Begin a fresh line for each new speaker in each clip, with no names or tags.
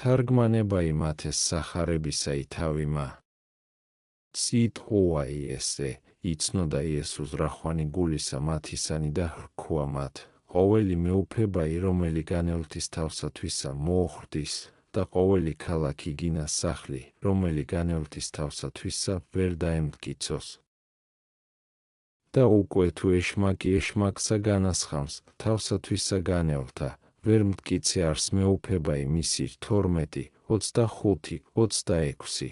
თარგმანება იმათეს სახარებისა ითავიმა. სიტყვა ესე, იცნოდა იესოს რახვანი გულისა მათისანი და ჰრქვა მათ, ყოველი მეუფებაი, რომელი განევლთის თავსათვისა მოუხდის და ყოველი ქალაქი გინა სახლი, რომელი განევლთის თავსათვისა ვერ დაემტკიცოს. და უკვე თუ ეშმაკი ეშმაკსა განასხამს, თავსათვისა განევლთა, ვერ მტკიცე არს მეუფებაი მისი 12, 25, 26.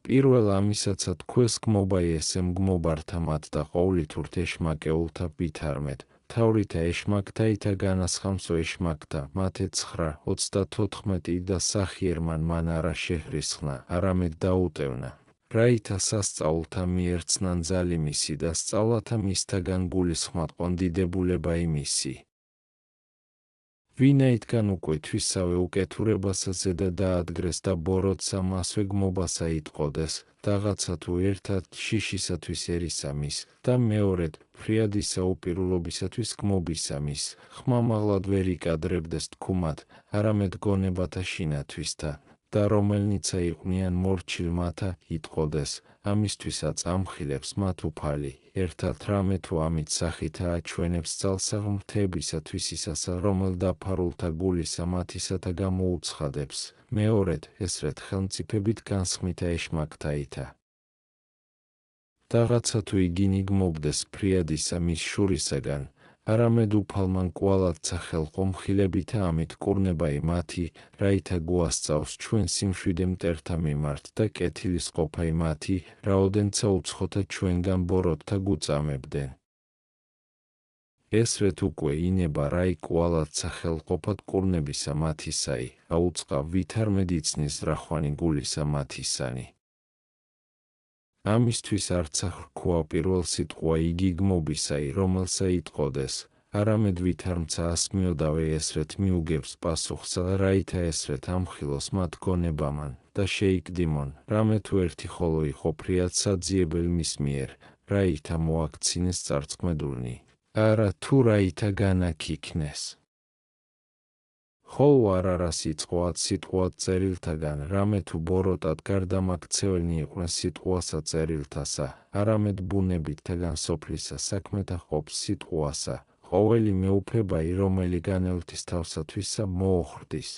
პირველ ამისაცა თქვენს გმობა ესე მგმობართა მათ და ყოვლითურთ ეშმაკეულთა ვითარმეთ, თავრითა ეშმაკთაითა განასხამსო ეშმაკთა, მათე 9, 34 და სახიერმან მან არა შეჰრისხნა, არამედ დაუტევნა. რაითა სასწაულთა მიერცნან ძალი მისი და სწავლათა მისთაგან გულისხმად ყონდიდებულება იმისი. ვინაიდან უკვე თვისავე უკეთურებასა ზედა დაადგრეს და ბოროტსა მასვე გმობასა იტყოდეს, რაღაცა თუ ერთად შიშისათვის ერისა მის და მეორედ ფრიადისა უპირობისათვის გმობისა მის, ხმამაღლად ვერ იკადრებდეს თქუმად, არამედ გონებათა შინათვისთა და რომელნიცა იყვნენ მორჩილმათა იტყოდეს, ამისთვისაც ამხილებს მათ უფალი, ერთად რამე თუ ამით სახითა აჩვენებს ძალსა ღმრთებისათვის ისასა, რომელ დაფარულთა გულისა მათისათა გამოუცხადებს, მეორედ ესრეთ ხელმწიფებით განსხმითა ეშმაკთაითა. რაღაცა თუ იგინი გმობდეს ფრიადისა მის შურისაგან, არამედ უფალმან კვალადცა ხელყო მხილებითა ამით კურნებაი მათი, რაითა გვასწავს ჩვენ სიმშვიდე მტერთა მიმართ და კეთილის ყოფაი მათი, რაოდენცა უცხოთა ჩვენგან ბოროტთა გუწამებდნენ. ესრეთ უკვე ინება რაი კვალადცა ხელყოფად კურნებისა მათისაი, აუწყა ვითარმედ იცნის რახვანი გულისა მათისანი. ამისთვის არცა ხრქვა პირველ სიტყვა იგი გმობისაი, რომელსა იტყოდეს, არამედ ვითარმცა ასმიოდავე ესრეთ მიუგებს პასუხსა, რაითა ესრეთ ამხილოს მათ გონებამან და შეიკდიმონ, რამე თუ ერთი ხოლო იყო ფრიად საძიებელ მის მიერ, რაითა მოაქცინეს წარწმედულნი, არა თუ რაითა განაქიქნეს. ხოლო არ არა სიტყვად წერილთაგან, რამე თუ ბოროტად გარდამაქცეველნი იყვნენ სიტყვასა წერილთასა, არამედ ბუნებითაგან სოფლისა საქმეთა ყოფს სიტყვასა, ყოველი მეუფებაი, რომელი განევლთის თავსათვისა მოუხდის,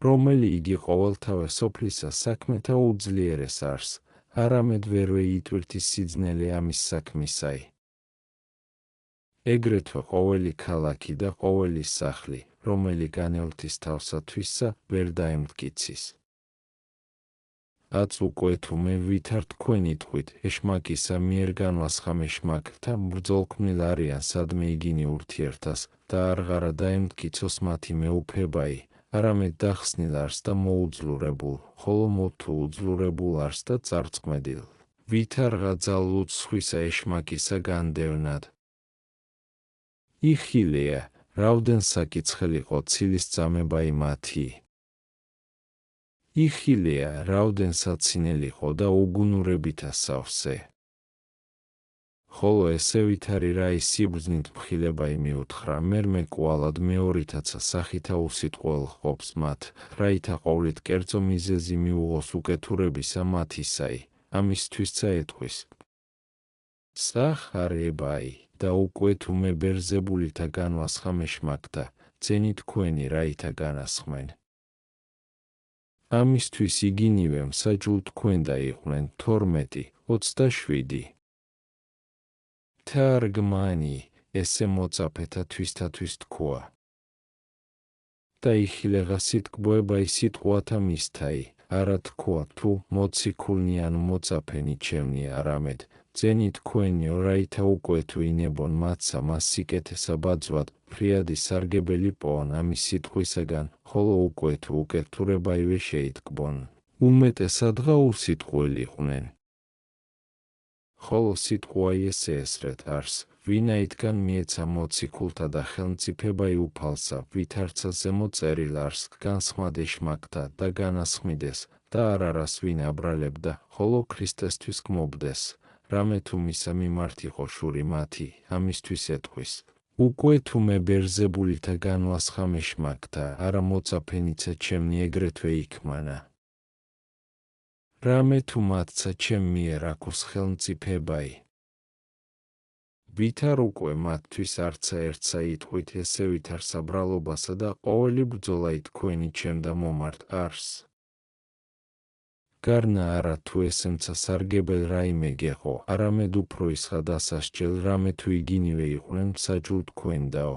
რომელი იგი ყოველთავე სოფლისა საქმეთა უძლიერეს არს, არამედ ვერვე იტვირთის სიძნელე ამის საქმისაი. ეგრეთვე ყოველი ქალაქი და ყოველი სახლი, რომელი განევლთის თავსათვისა ვერ დაემტკიცის. აც უკვე თუ მე ვითარ თქვენ იტყვით, ეშმაკისა მიერ განვასხამ ეშმაკთა ბრძოლქმნილ არიან სადმე იგინი ურთიერთას და არღარა დაემტკიცოს მათი მეუფებაი, არამედ დახსნილ არს და მოუძლურებულ, ხოლო მოთუ უძლურებულ არს და წარწმედილ, ვითარღა ძალუც სხვისა ეშმაკისა განდევნად. იხილია, რაოდენ საკიცხელიყო ცილის წამებაი მათი. იხილია, რაოდენ საცინელიყო და უგუნურებითა სავსე. ხოლო ესე ვითარი რაი სიბრძნით მხილებაი მიუთხრა, მერმე კვალად მეორითაცა სახითა უსიტყველ ყოფს მათ, რაითა ყოვლით კერძო მიზეზი მიუღოს უკეთურებისა მათისაი, ამისთვისცა ეტყვის. სახარებაი და უკვე თუ მე ბერძებულითა განვასხამ ეშმაკთა, ძენი თქვენი რაითა განასხმენ. ამისთვის იგინივე მსაჯულ თქვენდა იყვნენ 12, 27. თარგმანი ესე მოწაფეთა თვისთათვის თქვა. და იხილება სიტყვებაი სიტყვათა მისთაი, არა თქვა თუ მოციქულნი ანუ მოწაფენი ჩემნი არამედ, ძენი თქვენიო რაითა უკვე თუ ინებონ მათსა მას სიკეთესა ბაძვად, ფრიადი სარგებელი პოონ ამის სიტყვისაგან, ხოლო უკვე თუ უკეთურებაივე შეიტკბონ, უმეტესადღა უსიტყველიყვნენ. ხოლო სიტყვა ესე ესრეთ არს, ვინაიდან მიეცა მოციქულთა და ხელმწიფებაი უფალსა, ვითარცა ზემო წერილ არს, განსხმად ეშმაკთა და განასხმიდეს და არ არას ვინ აბრალებდა, ხოლო ქრისტესთვის გმობდეს, რამე თუ მისა მიმართ იყო შური მათი, ამისთვის ეტყვის. უკვე თუ მე ბერძებულითა განვასხამ ეშმაკთა, არა მოწაფენიცა ჩემნი ეგრეთვე იქმანა. რამე თუ მათცა ჩემ მიერ აქვს ხელმწიფებაი. ვითარ უკვე მათთვის არცა ერთსა იტყვით ესე ვითარ საბრალობასა და ყოველი ბრძოლაი თქვენი ჩემდა მომართ არს. გარნა არა თუ ესემცა სარგებელ რაიმე გეყო, არამედ უფრო ისხა დასასჯელ რამე თუ იგინივე იყვნენ მსაჯულ თქვენდაო.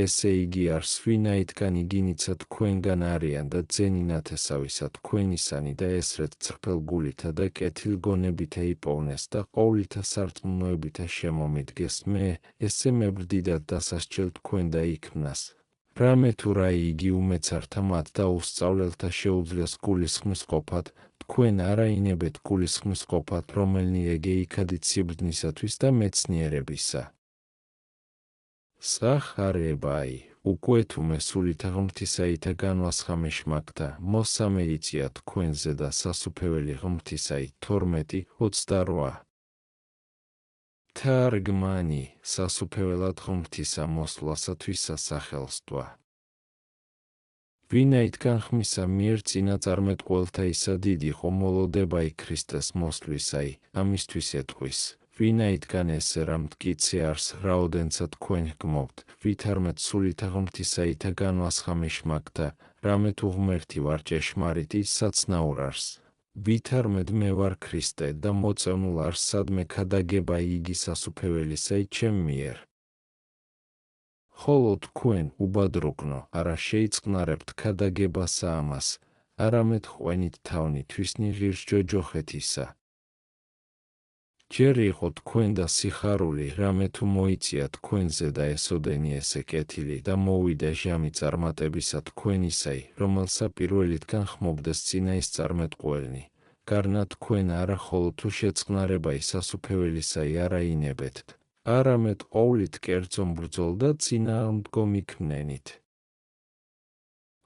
ესე იგი არს ვინაიდან იგინიცა თქვენგან არიან და ძენი ნათესავისა თქვენისანი და ესრეთ ცხფელგულითა და კეთილგონებითა იპოვნეს და ყოვლითა სარწმუნოებითა შემომიდგეს მე, ესე მებრდიდად დასასჯელ თქვენდა იქმნას. რამე თუ რაი იგი უმეცართა მათ და უსწავლელთა შეუძლიას გულისხმის ყოფად, თქვენ არა ინებეთ გულისხმის ყოფად, რომელნი ეგე იქადით სიბრძნისათვის და მეცნიერებისა. სახარებაი, უკვე თუ მე სულით ღმრთისაითა განვასხამ ეშმაკთა, მოსამე იწია თქვენზე და სასუფეველი ღმრთისაი 12:28. თარგმანი, სასუფეველად ღმრთისა მოსვლასათვის სასახელსტვა. ვინაიდან ხმისა მიერ წინაწარმეტყველთა ისა დიდი ხომოლოდებაი ქრისტეს მოსვლისაი, ამისთვის ეტყვის. ვინაიდან ესე რა მტკიცე არს რაოდენცა თქვენ ჰგმობთ, ვითარმეთ სულით ღმრთისაითა განვასხამ ეშმაკთა, რამე თუ ღმერთი ვარ ჭეშმარიტი საცნაურ არს. ვითარმედ მე ვარ ქრისტე და მოწონულ არს სადმე ქადაგებაი იგი სასუფეველისაი ჩემ მიერ. ხოლო თქვენ უბადრუგნო არა შეიწყნარებთ ქადაგებასა ამას, არამედ ხვენით თავნი თვისნი ღირს ჯოჯოხეთისა. ჯერ იყო თქვენ და სიხარული, რამე თუ მოიწია თქვენზე და ესოდენი ესე კეთილი და მოვიდა ჟამი წარმატებისა თქვენისაი, რომელსა პირველიდან ხმობდეს წინა ის წარმეტყველნი. გარნა თქვენ არა ხოლო თუ შეწყნარებაი სასუფეველისაი არა ინებეთთ, არამედ ყოვლით კერძო მბრძოლ და წინააღმდგომ იქმნენით.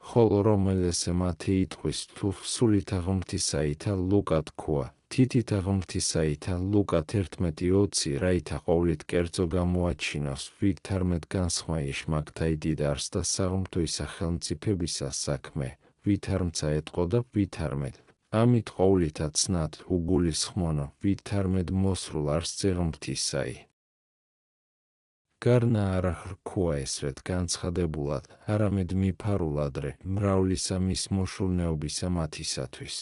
ხოლო რომელესე მათი იტყვის თუ სულით ღმრთისაითა ლუკა თქვა, თითით ღმრთისაითა ლუკა 11:20 რაითა ყოვლით კერძო გამოაჩინოს, ვითარმედ განსხმა ეშმაკთა დიდარს და საღმრთოისა ხელმწიფებისა საქმე, ვითარმცა ეტყო და ვითარმედ. ამით ყოვლითა ცნად უგულისხმონო, ვითარმედ მოსრულ არს ძეღმრთისაი. გარნა არა ხრქოა ესრეთ განცხადებულად, არამედ მიფარულადრე, მრავლისა მის მოშურნეობისა მათისათვის.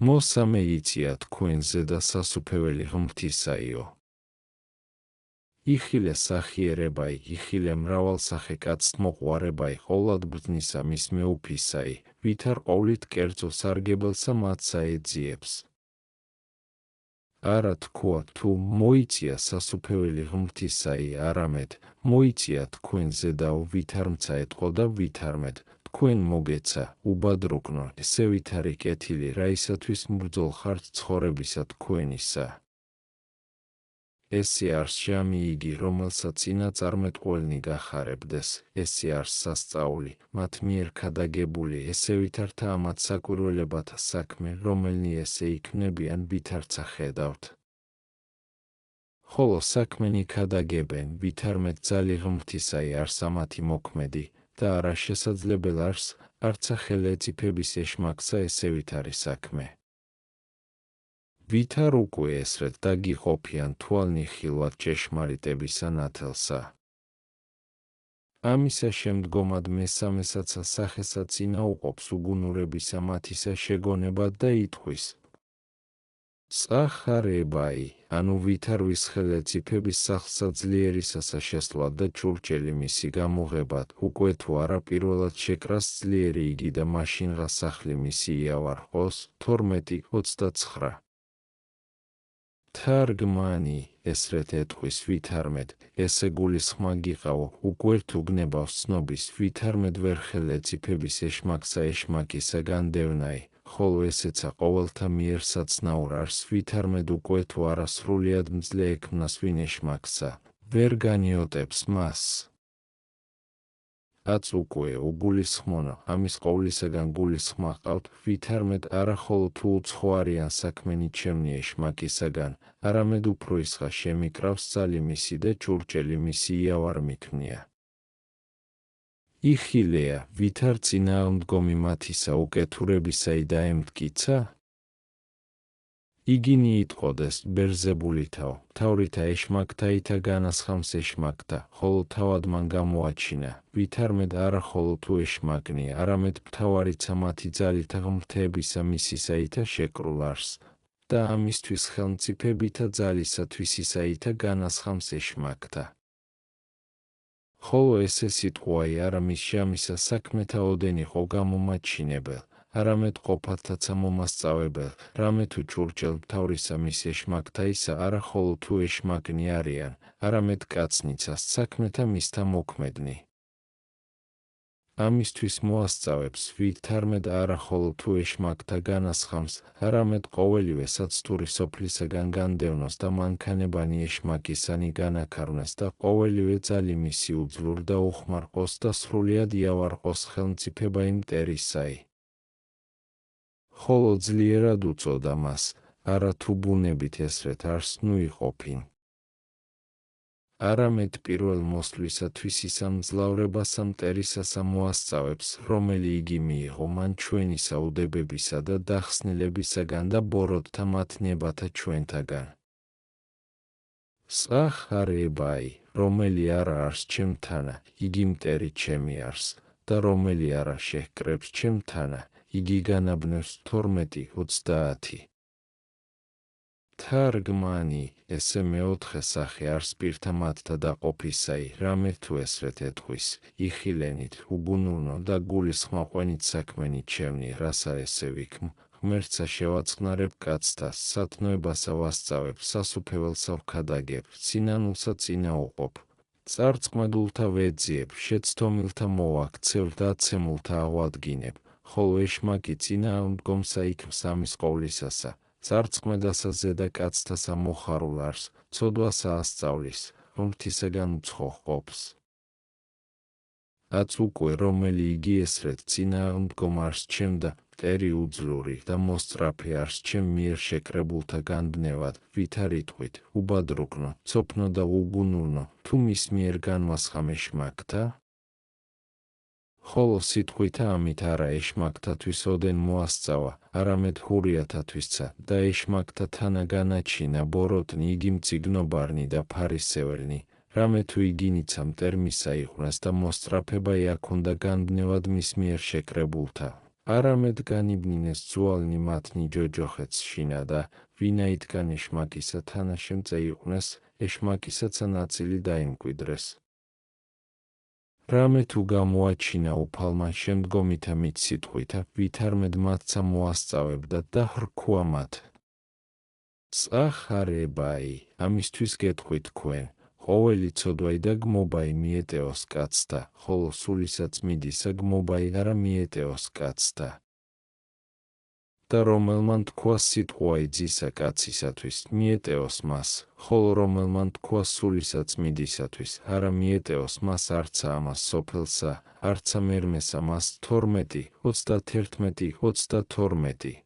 მოსამე იწია თქვენზე და სასუფეველი ღმრთისაიო. იხილე სახიერებაი, იხილე მრავალსახე კაცთ მოყვარებაი, ყოვლად ბრძნისა მის მეუფისაი, ვითარ ყოვლით კერძო სარგებელსა მათსა ეძიებს. არა თქვა თუ მოიწია სასუფეველი ღმრთისაი, არამედ მოიწია თქვენზე და ვითარმცა ეტყო და ვითარმედ, თქვენ მოგეცა, უბადრუგნო, ესე ვითარი კეთილი რაისათვის მბრძოლ ხართ ცხოვრებისა თქვენისა. ესე არს ჟამი იგი, რომელსაც წინაწარმეტყველნი გახარებდეს, ესე არს სასწაული, მათ მიერ ქადაგებული, ესე ვითართა ამათ საკვირველებათა საქმე, რომელნი ესე იქნებიან ვითარცა ხედავთ. ხოლო საქმენი ქადაგებენ, ვითარმედ ძალი ღმრთისაი არს ამათი მოქმედი, და არა შესაძლებელ არს, არცა ხელეწიფების ეშმაკსა ესე ვითარი საქმე. ვითარ უკვე ესრეთ დაგიყოფიან თვალნი ხილვად ჭეშმარიტებისა ნათელსა. ამისა შემდგომად მესამესაცა სახესა წინაუყოფს უგუნურებისა მათისა შეგონებად და იტყვის. სახარებაი, ანუ ვითარვის ხელეწიფების სახლსა ძლიერისასა შესვლად და ჭურჭელი მისი გამოღებად, უკვე თუ არა პირველად შეკრას ძლიერი იგი და მაშინღა სახლი მისი იავარყოს, 12:29. თარგმანი, ესრეთ ეტყვის ვითარმედ, ესე გულისხმა გიყავო, უკვე თუ გნებავს ცნობის, ვითარმედ ვერ ხელეწიფების ეშმაკსა ეშმაკისა განდევნაი, ხოლო ესეცა ყოველთა მიერ საცნაურ არს, ვითარმედ უკვე თუ არა სრულიად მძლე ექმნას ვინ ეშმაკსა, ვერ განიოტებს მას. აც უკვე უგულისხმონო, ამის ყოვლისაგან გულისხმა ჰყავთ, ვითარმედ არა ხოლო თუ უცხო არიან საქმენი ჩემნი ეშმაკისაგან, არამედ უფრო ისხა შემიკრავს ძალი მისი და ჭურჭელი მისი იავარ მიქმნია. იხილეა, ვითარ წინააღმდგომი მათისა უკეთურებისა დაემტკიცა? იგინი იტყოდეს, ბერძებულითავ, თავრითა ეშმაკთა ითა განასხამს ეშმაკთა, ხოლო თავად მან გამოაჩინა, ვითარმედ არა ხოლო თუ ეშმაკნი, არამედ მთავარიცა მათი ძალითა ღმრთებისა მისისა ითა შეკრულ არს, და ამისთვის ხელმწიფებითა ძალისათვის ისა ითა განასხამს ეშმაკთა. ხოლო ესე სიტყვაი არა მის შამისა საქმეთა ოდენ იყო გამომაჩინებელ, არამედ ყოფათაცა მომასწავებელ, რამე თუ ჭურჭელ მთავრისა მის ეშმაკთა ისა არა ხოლო თუ ეშმაკნი არიან, არამედ კაცნიცას საქმეთა მისთა მოქმედნი. ამისთვის მოასწავებს, ვითარმედ არა ხოლო თუ ეშმაკთა განასხამს, არამედ ყოველივე საცტური სოფლისაგან განდევნოს და მანქანებანი ეშმაკისანი განაქარნეს და ყოველივე ძალი მისი უძლურ და უხმარყოს და სრულიად იავარყოს ხელმწიფება იმ მტერისაი. ხოლო ძლიერად უწოდა მას, არა თუ ბუნებით ესრეთ არს ნუ იყოფინ. არამედ პირველ მოსვლისათვის ისა მძლავრებასა მტერისასა მოასწავებს, რომელი იგი მიიღო მან ჩვენისა უდებებისა და დახსნილებისაგან და ბოროტთა მათნიებათა ჩვენთაგან. სახარებაი, რომელი არა არს ჩემთანა, იგი მტერი ჩემი არს, და რომელი არა შეჰკრებს ჩემთანა, იგი განაბნევს 12-30. თარგმანი, ესე მეოთხე სახე არს პირთა მათთა დაყოფისაი, რამე თუ ესრეთ ეთქვის, იხილენით, უბუნურნო და გულისხმაყვენით საქმენი ჩემნი, რასა ესე ვიქმ, ღმერთსა შევაწყნარებ კაცთა, სათნოებასა ვასწავებ, სასუფეველსა ვქადაგებ, სინანულსა წინაუყოფ, წარწმედულთა ვეძიებ, შეცდომილთა მოვაქცევ და აცემულთა აღვადგინებ, ხოლო ეშმაკი წინააღმდგომსა იქმს ამის ყოვლისასა. წარწმედასა ზედა კაცთასა მოხარულ არს, ცოდვასა ასწავლის, ღმრთისაგან უცხო ჰყოფს. აც უკვე რომელი იგი ესრეთ წინააღმდგომ არს ჩემ და მტერი უძლური და მოსწრაფე არს ჩემ მიერ შეკრებულთა განბნევად, ვითარ იტყვით, უბადრუგნო, ცოფნო და უბუნურნო, თუ მის მიერ განვასხამ ეშმაკთა? ხოლო სიტყვითა ამით არა ეშმაკთათვის ოდენ მოასწავა, არამედ ჰურიათათვისცა და ეშმაკთა თანა განაჩინა ბოროტნი იგი მწიგნობარნი და ფარისეველნი, რამე თუ იგინიცა მტერმისა იყვნეს და მოსწრაფება იაქონდა განბნევად მის მიერ შეკრებულთა, არამედ განიბნინეს ძუალნი მათნი ჯოჯოხეთს შინა და ვინაიდან ეშმაკისა თანაშემწე იყვნეს, ეშმაკისაცა ნაწილი დაიმკვიდრეს. რამე თუ გამოაჩინა უფალმა შემდგომითა მით სიტყვითა, ვითარმედ მათცა მოასწავებდა და ხრქუა მათ. სახარებაი, ამისთვის გეტყვით თქვენ, ყოველი ცოდვაი და გმობაი მიეტეოს კაცთა, ხოლო სულისაც მიდისა გმობაი არა მიეტეოს კაცთა. და რომელმან თქვა სიტყვაი ძისა კაცისათვის, მიეტეოს მას, ხოლო რომელმან თქვა სულისაც მიდისათვის, არა მიეტეოს მას არცა ამას სოფელსა, არცა მერმესა მას 12, 31, 32.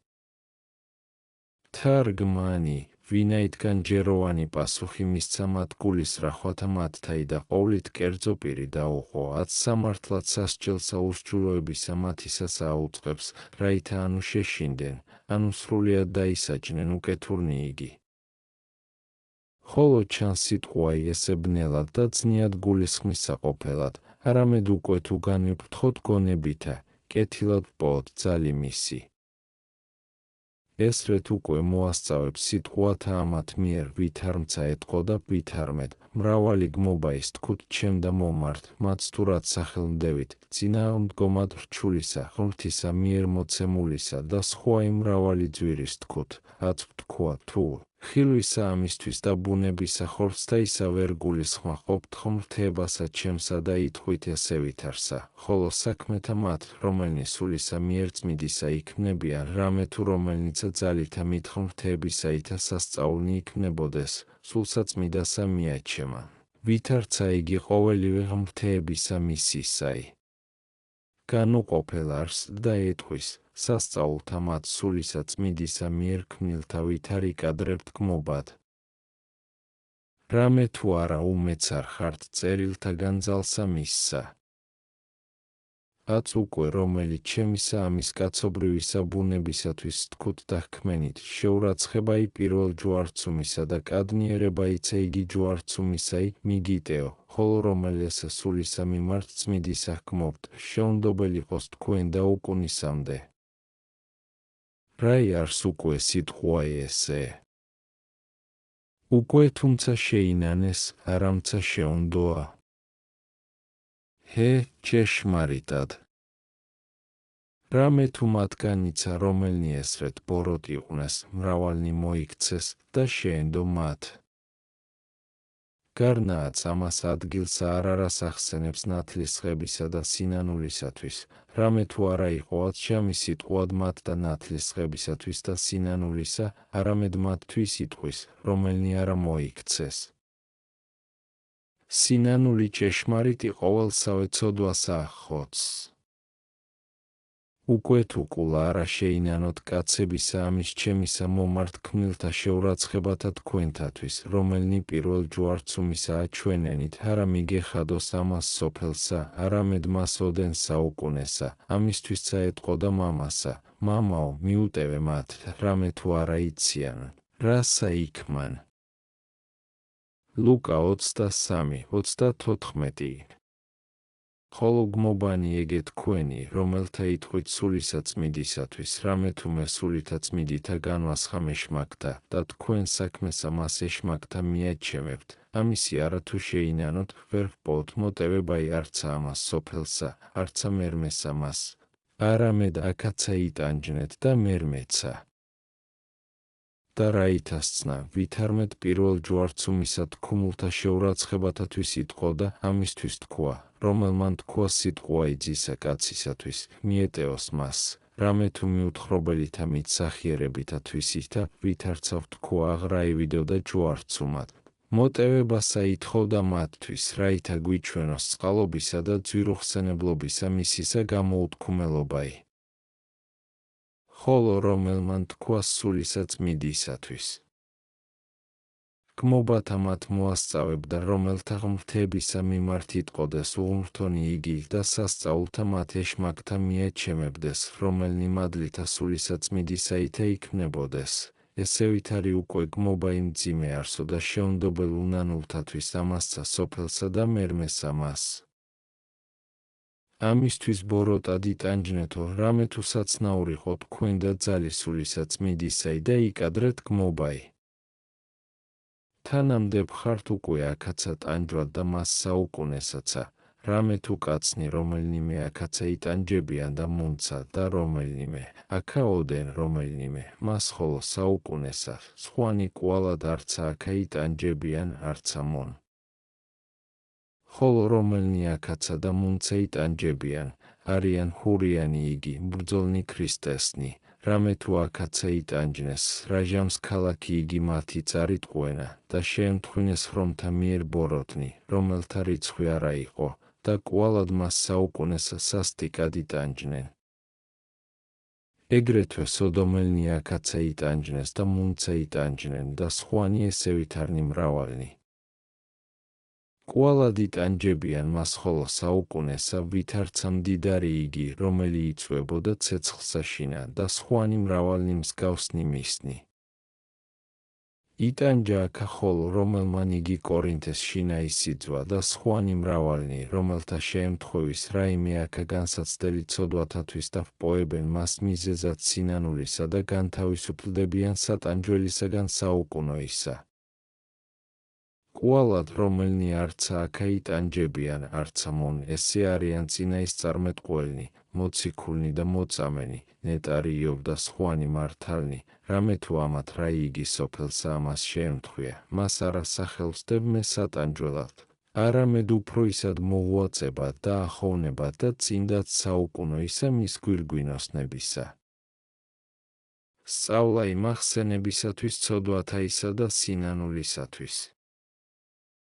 თარგმანი, ვინაიდან ჯეროვანი პასუხი მისცა მათ გულის რახვათა მათთაი და ყოვლით კერძო პირი დაუყო, აც სამართლად სასჯელსა უსჯულოებისა მათისასა აუწყებს, რაითა ანუ შეშინდნენ, ანუ სრულიად დაისაჯნენ უკეთურნი იგი. ხოლო ჩანს სიტყვაი ესე ბნელად და ძნიად გულისხმისა ყოფილად, არამედ უკვე თუ განვიფრთხოთ გონებითა, კეთილად ვპოვოთ ძალი მისი. ესრეთ უკვე მოასწავებს სიტყვათა ამათ მიერ ვითარმცა ეთყო და ვითარმედ, მრავალი გმობა ის თქვით ჩემ და მომართ, მათ თურად სახელმდევით, წინააღმდგომად რჩულისა, ღმრთისა მიერ მოცემულისა და სხვა იმ მრავალი ძვირის თქვით, რაც ვთქვა თუ, ხილვისა ამისთვის და ბუნებისა ხორცს და ისა ვერ გულისხმაყოფთ ღმრთებასა ჩემსა და ითხვით ესე ვითარსა, ხოლო საქმეთა მათ, რომელნი სულისა მიერ წმიდისა იქმნებიან, რამე თუ რომელნიცა ძალითა მით ღმრთებისა ითა სასწაულნი იქმნებოდეს, სულსა წმიდასა მიაჩემან, ვითარცა იგი ყოველივე ღმრთებისა მისისაი. განუყოფელ არსს და ეტყვის, სასწაულთა მათ სულისა წმიდისა მიერ ქმნილთა ვით არ იკადრებთ გმობად. რამე თუ არა უმეცარ ხართ წერილთა განძალსა მისსა. აც უკვე რომელიც ჩემისა ამის კაცობრივისა ბუნებისათვის თქვით და ჰქმენით, შეურაცხებაი პირველ ჯვარცუმისა და კადნიერება იცე იგი ჯვარცუმისაი მიგიტეო, ხოლო რომელესა სულისა მიმართ წმიდისა ჰგმობთ, შეუნდობელი ყოს თქვენ და უკუნისამდე. რაი არს უკვე სიტყვაი ესე. უკვე თუმცა შეინანეს, არამცა შეუნდოა. ჰე, ჭეშმარიტად. რამე თუ მათგანიცა რომელნი ესრეთ ბოროტ იყვნენ, მრავალნი მოიქცეს და შეენდო მათ. გარნააც ამას ადგილსა არ არას ახსენებს ნათლისღებისა და სინანულისათვის, რამე თუ არა იყოათ შამი სიტყვად მათ და ნათლისღებისათვის და სინანულისა, არამედ მათთვის იტყვის, რომელნი არა მოიქცეს. სინანული ჭეშმარიტი ყოველსავე ცოდვასა ახხოცს. უკვე თუ კულა არა შეინანოთ კაცებისა ამის ჩემისა მომართ ქმნილთა შეურაცხებათა თქვენთათვის, რომელნი პირველ ჯვარცუმისაა ჩვენენით, არა მიგეხადოს ამას სოფელსა, არამედ მას ოდენ საუკუნესა, ამისთვისა ეტყო და მამასა, მამაო, მიუტევე მათ, რამე თუ არა იციან, რასა იქმან. ლუკა 23:34. ხოლო გმობანი ეგე თქვენი, რომელთა იტყვით სულისა წმიდისათვის, რამე თუ მე სულითა წმიდითა განვასხა მეშმაკთა და თქვენ საქმესა მას ეშმაკთა მიაჩემებთ, ამისი არა თუ შეინანოთ, ვერ ჰპოვთ მოტევებაი არცა ამას სოფელსა, არცა მერმესა მას, არამედ აქაცა იტანჯნეთ და მერმეცა. და რაითასცნა, ვითარმედ პირველ ჯვარცუმისა თქუმულთა შეურაცხებათათვის იტყო და ამისთვის თქვა, რომელმან თქვა სიტყვა იძისა კაცისათვის, მიეტეოს მას, რამე თუ მიუთხრობელითა მitsახიერებითათვის ითა, ვითარცავ თქვა აღრაივიდო და ჯვარცუმად. მოტევებასა ითხოვდა მათთვის, რაითა გვიჩვენოს წყალობისა და ძვირუხსენებლობისა მისისა გამოუთქმელობაი. ხოლო რომელმან თქვა სულისა წმიდისათვის. გმობათა მათ მოასწავებ და რომელთა ღმრთებისა მიმართ იტყოდეს უღმრთონი იგი და სასწაულთა მათ ეშმაკთა მიაჩემებდეს, რომელნი მადლითა სულისა წმიდისა ითა იქმნებოდეს. ესე ვითარი უკვე გმობა იმ მძიმე არსო და შეუნდობელ უნანულთათვის ამასცა სოფელსა და მერმესა მას. ამისთვის ბოროტად იტანჯნეთო, რამე თუ საცნაური ხო თქვენ და ძალისულისა წმიდისაი და იკადრეთ გმობაი. თანამდებ ხართ უკვე აქაცა ტანჯვად და მას საუკუნესაცა, რამე თუ კაცნი რომელნიმე აქაცა იტანჯებიან და მუნცა და რომელნიმე, აქა ოდენ რომელნიმე, მას ხოლო საუკუნესა, სხვანი კვალად არცა აქა იტანჯებიან, არცა მონ. ხოლო რომელნი აქაცა და მუნცა იტანჯებიან, არიან ჰურიანი იგი, ბრძოლნი ქრისტესნი, რამე თუ აქაცა იტანჯნეს, რაჟამს ქალაქი იგი მათი წარიტყვენა და შეემთხვინეს ხრომთა მიერ ბოროტნი, რომელთა რიცხვი არა იყო, და კვალად მას საუკუნესა სასტიკად იტანჯნენ. ეგრეთვე სოდომელნი აქაცა იტანჯნეს და მუნცა იტანჯნენ და სხვანი ესევით არნი მრავალნი. კვალად იტანჯებიან მას ხოლო საუკუნესა ვითარცა მდიდარი იგი, რომელი იწვებოდა ცეცხლსაშინა და სხვანი მრავალნი მსგავსნი მისნი. იტანჯა აქა ხოლო რომელმან იგი კორინთეს შინა ისიძვა და სხვანი მრავალნი, რომელთა შეემთხვევის რაიმე აქა განსაცდელი ცოდვათათვის და ჰპოვებენ მას მიზეზად სინანულისა და განთავისუფლდებიან სატანჯველისაგან საუკუნოისა. კვალად რომელნი არცა აქა იტანჯებიან, არცა მონ, ესე არიან წინაისწარმეტყველნი, მოციქულნი და მოწამენი, ნეტარი იობ და სხვანი მართალნი, რამე თუ ამათ რა იგი სოფელსა ამას შეემთხვია, მას არ ასახელსდებ მე სატანჯველად, არამედ უფრო ისად მოღვაწებად და ახოვნებად და წინდაც საუკუნოისა მის გვირგვინოსნებისა. სწავლა იმ ახსენებისათვის ცოდვათაისა და სინანულისათვის.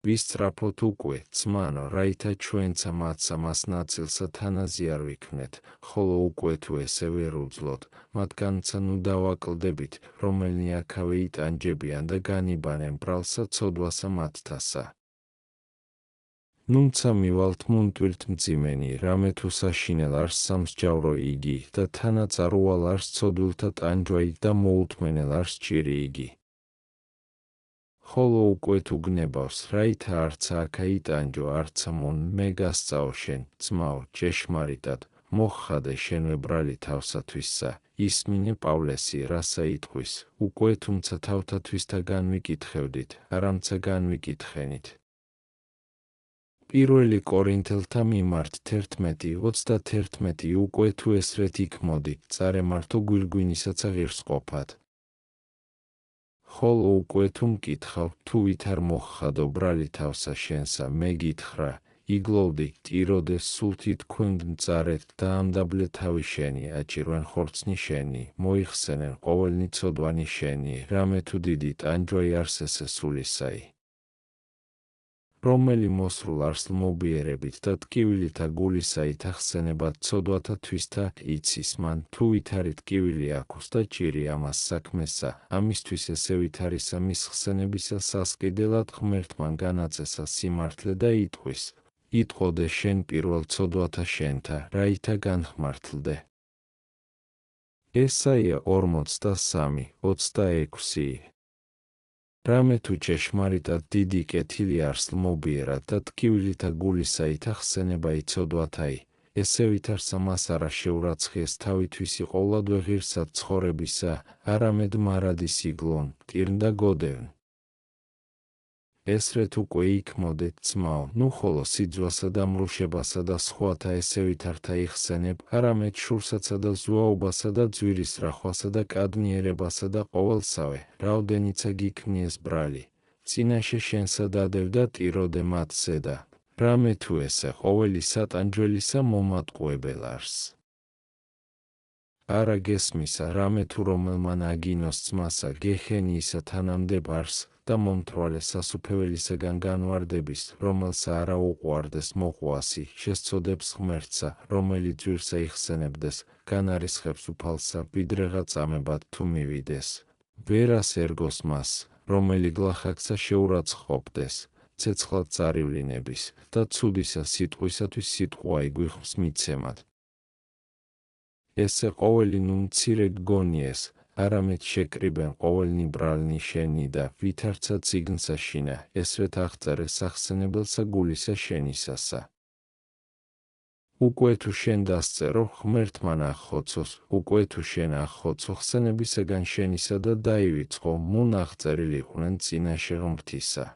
ვის სწრაფოთ უკვე, ძმანო, რაითა ჩვენცა მათსა მას ნაწილსა თანაზე არ ვიქმნეთ, ხოლო უკვე თუ ესე ვერ უძლოთ, მათგანცა ნუ დავაკლდებით, რომელნი აქავე იტანჯებიან და განიბანენ ბრალსა ცოდვასა მათთასა. ნუმცა მივალთ მუნტვირთ მძიმენი, რამე თუ საშინელ არს სამსჯავრო იგი, და თანაწარუვალ არს ცოდვილთა ტანჯვაი და მოუთმენელ არს ჭირი იგი. ხოლო უკვე თუ გნებავს, რაითა არცა აქა იტანჯო, არცა მონ მე გასწაო შენ, ძმაო, ჭეშმარიტად, მოხადე შენვე ბრალი თავსათვისსა, ისმინე პავლესი, რასა იტყვის, უკვე თუმცა თავთათვისთა განვიკითხევდით, არამცა განვიკითხენით. პირველი კორინთელთა მიმართ 11:31 უკვე თუ ესრეთ იქ მოდი, წარემართო გვირგვინისაცა ღირს ყოფად. ხოლო უკვე თუ მკითხავ, თუ ვით არ მოხადო ბრალი თავსა შენსა, მე გითხრა, იგლოვდი, ტიროდეს სულთი თქვენ მწარეთ და ამდაბლე თავი შენი, აჭირვენ ხორცნი შენი, მოიხსენენ ყოველნი ცოდვანი შენი, რამე თუ დიდი ტანჯვაი არს ესე სულისაი. რომელი მოსრულ არს მობიერებით და ტკივილითა გულისაით ახსენებად ცოდვათა თვისთა იცის მან, თუ ვითარი ტკივილი აქვს და ჭირი ამას საქმესა, ამისთვის ესე ვითარისა მის ხსენებისა სასყიდელად ღმერთმან განაწესა სიმართლე და იტყვის, იტყოდე შენ პირველ ცოდვათა შენთა, რაითა განხმართლდე. ესაია 43:26. რამე თუ ჭეშმარიტად დიდი კეთილი არს მობიერად და ტკივილითა გულისაით ახსენება იცოდვათაი, ესე ვითარსა მას არა შეურაცხიეს თავითვისი ყოვლადვე ღირსად ცხოვრებისა, არამედ მარადის იგლონ, ტირნ და გოდევნ. ესრეთ უკვე იქ მოდეთ, ძმაო, ნუ ხოლო სიძვასა და მრუშებასა და სხვათა ესე ვითართა იხსენებ, არამედ შურსაცა და ზვაობასა და ძვირის რახვასა და კადნიერებასა და ყოველსავე, რაოდენიცა გიქმნიეს ბრალი. წინაშე შენსა დადევ და ტიროდე მათ ზედა, რამე თუ ესე ყოველი სატანჯველისა მომატყუებელ არს. არა გესმისა, რამე თუ რომელმან აგინოს ძმასა გეხენიისა თანამდებ არს, და მომთვალე სასუფეველისაგან განვარდების, რომელსა არა უყვარდეს მოყვასი, შესწოდებს ღმერთსა, რომელი ძვირსა იხსენებდეს, განარისხებს უფალსა, ვიდრეღა წამებად თუ მივიდეს. ვერას ერგოს მას, რომელი გლახაკსა შეურაცხყოფდეს, ცეცხლად წარივლინების, და ცუდისა სიტყვისათვის სიტყვა იგვიხოს მიცემად. ესე ყოველი ნუ მცირე გგონიეს, არამედ შეკრიბენ ყოველნი ბრალნი შენი და ვითარცა წიგნსა შინა, ესრეთ აღწერეს ახსენებელსა გულისა შენისასა. უკვე თუ შენ დასწერო, ღმერთმან ახხოცოს, უკვე თუ შენ ახხოცო ხსენებისაგან შენისა და დაივიწყო, მუნ აღწერილიყვნენ წინაშე ღმრთისა.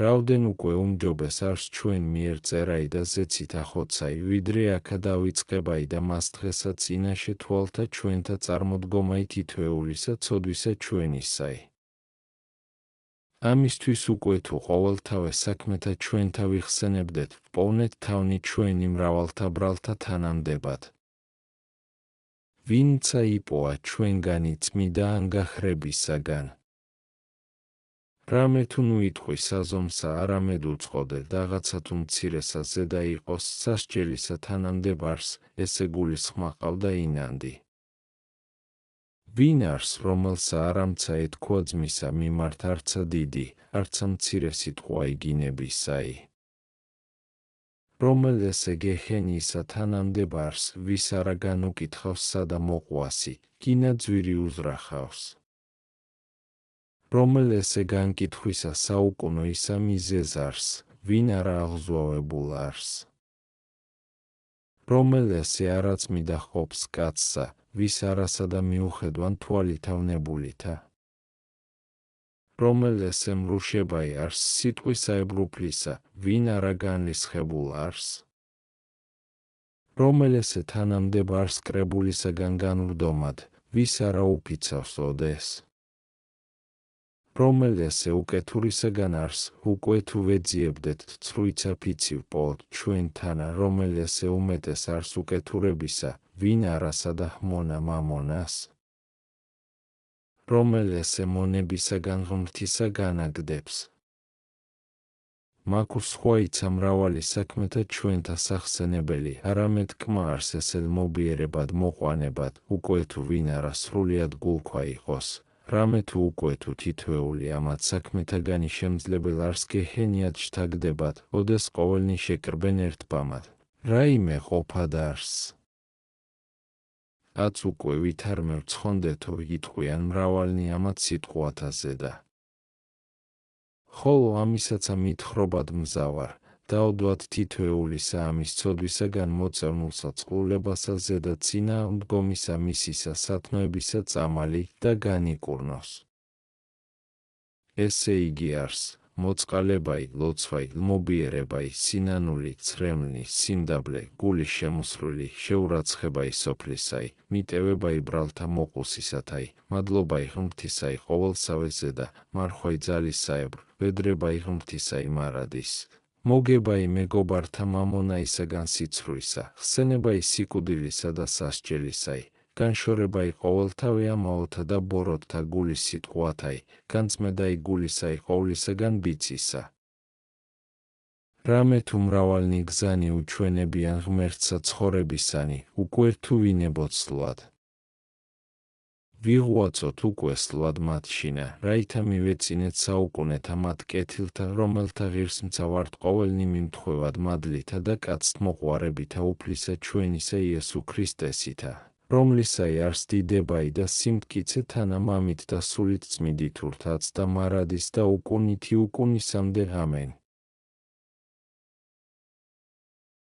რაოდენ უკვე უმჯობეს არს ჩვენ მიერ წერაი და ზეცით ახოცაი, ვიდრე აქა დავიწყებაი და მას დღესა წინაშე თვალთა ჩვენთა წარმოდგომაი თითოეულისა ცოდვისა ჩვენისაი. ამისთვის უკვე თუ ყოველთავე საქმეთა ჩვენთა ვიხსენებდეთ, პოვნეთ თავნი ჩვენი მრავალთა ბრალთა თანამდებად. ვინცა იპოა ჩვენგანი წმიდა ანგახრებისაგან. რამე თუ ნუ იტყვი საზომსა არამედ უწყოდე, რაღაცა თუ მცირესა ზედა იყოს სასჯელისა თანამდებ არს, ესე გულისხმა ყავდა ინანდი. ვინ არს, რომელსა არამცა ეთქვა ძმისა მიმართ არცა დიდი, არცა მცირე სიტყვა იგინებისაი. რომელ ესე გეხენიისა თანამდებ არს, ვის არა განუკითხავს სადა მოყვასი, გინა ძვირი უზრახავს. რომელ ესე განკითხვისა საუკუნო ისა მიზეზ არს, ვინ არა აღზვავებულ არს. რომელ ესე არაწმიდა ყოფს კაცსა, ვის არასა და მიუხედვან თვალითავნებულითა. რომელ ესე მრუშებაი არს სიტყვისა ებრუფლისა, ვინ არა განრისხებულ არს. რომელ ესე თანამდებ არს კრებულისაგან განვრდომად, ვის არა უფიცავს ოდეს. რომელ ესე უკეთურისაგან არს, უკვე თუ ვეძიებდეთ ცრუიცა ფიცი ვპოვოთ ჩვენთანა, რომელ ესე უმეტეს არს უკეთურებისა, ვინ არასა და ჰმონა მამონას. რომელ ესე მონებისაგან ღმრთისა განაგდებს. მაგურ სხვა იცა მრავალი საქმეთა ჩვენთა სახსენებელი, არამედ კმა არს ესელ მობიერებად მოყვანებად, უკვე თუ ვინ არა სრულიად გულქვა იყოს. რამე თუ უკვე თუ თითოეული ამათ საქმეთაგანი შემძლებელ არს გეჰენიად შთაგდებათ, ოდეს ყოველნი შეკრბენ ერთბამად. რაიმე ყოფად არს. აც უკვე ვითარმევ ცხონდეთო იტყვიან მრავალნი ამათ სიტყვათა ზედა. ხოლო ამისაცა მითხრობად მზავარ, დაოდვათ თითოეულისა ამის ცოდვისაგან მოწევნულსა წყულებასა ზედა წინა მდგომისა მისისა სათნოებისა წამალი და განიკურნოს. ესე იგი არს, მოწყალებაი, ლოცვაი, მობიერებაი, სინანული, ცრემლი, სიმდაბლე, გულის შემოსრული, შეურაცხებაი სოფლისაი, მიტევებაი ბრალთა მოყუსისათაი, მადლობაი ღმრთისაი ყოველსავე ზედა, მარხვაი ძალისაებრ, ვედრებაი ღმრთისაი მარადის. მოგებაი მეგობართა მამონაისაგან სიცრუისა, ხსენებაი სიკვდილისა და სასჯელისაი, განშორებაი ყოველთავე ამაოთა და ბოროტთა გულის სიტყვათაი, განწმედაი გულისაი ყოვლისაგან ბიცისა. რამე თუ მრავალნი გზანი უჩვენებიან ღმერთსა ცხოვრებისანი, უკვე თუ ვინებოცლად. ვიღვაწოთ უკვე სლად მათშინა, რაითა მივეწინეთ საუკუნეთა მათ კეთილთა, რომელთა ღირსმცა ვართ ყოველნი მიმთხვევად მადლითა და კაცთმოყვარებითა უფლისა ჩვენისა იესო ქრისტესითა, რომლისაი არს დიდებაი და სიმტკიცე თანამამით და სულით წმიდით ურთაც და მარადის და უკუნითი უკუნისამდე ამენ.